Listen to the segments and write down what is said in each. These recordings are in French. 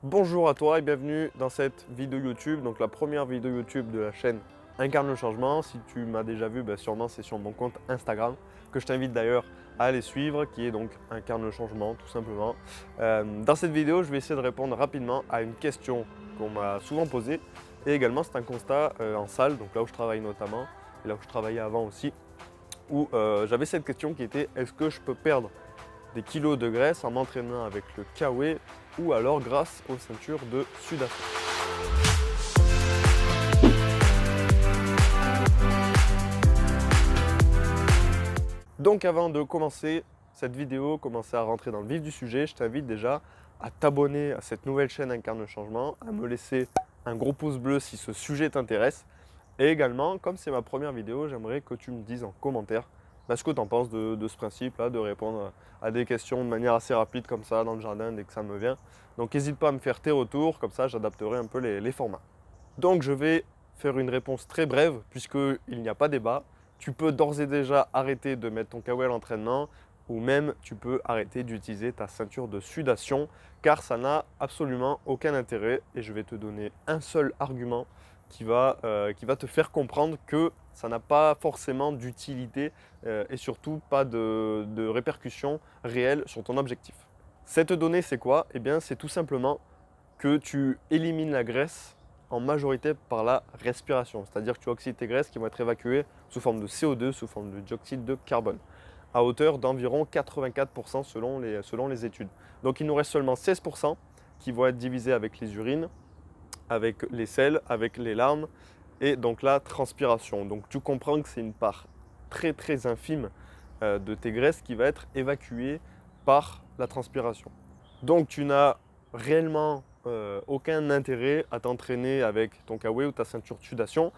Bonjour à toi et bienvenue dans cette vidéo YouTube, donc la première vidéo YouTube de la chaîne Incarne le changement. Si tu m'as déjà vu, sûrement c'est sur mon compte Instagram, que je t'invite d'ailleurs à aller suivre, qui est donc Incarne le changement tout simplement. Dans cette vidéo, je vais essayer de répondre rapidement à une question qu'on m'a souvent posée, et également c'est un constat en salle, donc là où je travaille notamment, et là où je travaillais avant aussi, où j'avais cette question qui était: est-ce que je peux perdre des kilos de graisse en m'entraînant avec le Kawe ou alors grâce aux ceintures de sudation? Donc avant de commencer cette vidéo, commencer à rentrer dans le vif du sujet, je t'invite déjà à t'abonner à cette nouvelle chaîne Incarne le changement, à me laisser un gros pouce bleu si ce sujet t'intéresse. Et également, comme c'est ma première vidéo, j'aimerais que tu me dises en commentaire ce que tu en penses de ce principe-là, de répondre à des questions de manière assez rapide comme ça dans le jardin dès que ça me vient. Donc n'hésite pas à me faire tes retours, comme ça j'adapterai un peu les formats. Donc je vais faire une réponse très brève puisqu'il n'y a pas débat. Tu peux d'ores et déjà arrêter de mettre ton KO à l'entraînement ou même tu peux arrêter d'utiliser ta ceinture de sudation car ça n'a absolument aucun intérêt et je vais te donner un seul argument qui va te faire comprendre que ça n'a pas forcément d'utilité et surtout pas de répercussions réelles sur ton objectif. Cette donnée, c'est quoi? Eh bien, c'est tout simplement que tu élimines la graisse en majorité par la respiration. C'est-à-dire que tu oxydes tes graisses qui vont être évacuées sous forme de CO2, sous forme de dioxyde de carbone, à hauteur d'environ 84% selon les études. Donc il nous reste seulement 16% qui vont être divisés avec les urines, avec les selles, avec les larmes et donc la transpiration. Donc tu comprends que c'est une part très très infime de tes graisses qui va être évacuée par la transpiration. Donc tu n'as réellement aucun intérêt à t'entraîner avec ton kawaii ou ta ceinture de sudation.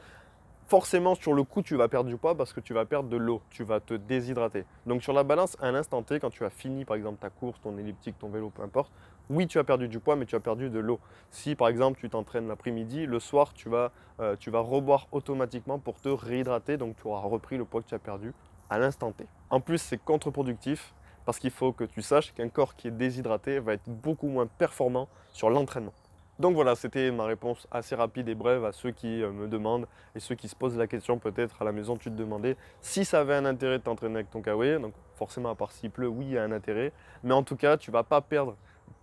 Forcément, sur le coup, tu vas perdre du poids parce que tu vas perdre de l'eau, tu vas te déshydrater. Donc sur la balance, à l'instant T, quand tu as fini par exemple ta course, ton elliptique, ton vélo, peu importe, oui, tu as perdu du poids, mais tu as perdu de l'eau. Si par exemple tu t'entraînes l'après-midi, le soir, tu vas reboire automatiquement pour te réhydrater, donc tu auras repris le poids que tu as perdu à l'instant T. En plus, c'est contre-productif parce qu'il faut que tu saches qu'un corps qui est déshydraté va être beaucoup moins performant sur l'entraînement. Donc voilà, c'était ma réponse assez rapide et brève à ceux qui me demandent et ceux qui se posent la question peut-être à la maison, tu te demandais si ça avait un intérêt de t'entraîner avec ton kawaii. Donc forcément, à part s'il pleut, oui, il y a un intérêt. Mais en tout cas, tu ne vas pas perdre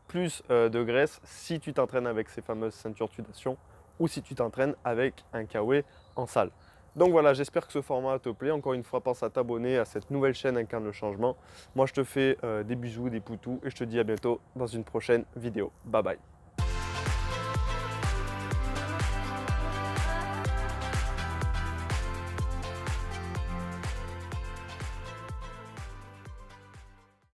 plus de graisse si tu t'entraînes avec ces fameuses ceintures de sudation ou si tu t'entraînes avec un kawaii en salle. Donc voilà, j'espère que ce format te plaît. Encore une fois, pense à t'abonner à cette nouvelle chaîne Incarne le changement. Moi, je te fais des bisous, des poutous et je te dis à bientôt dans une prochaine vidéo. Bye bye.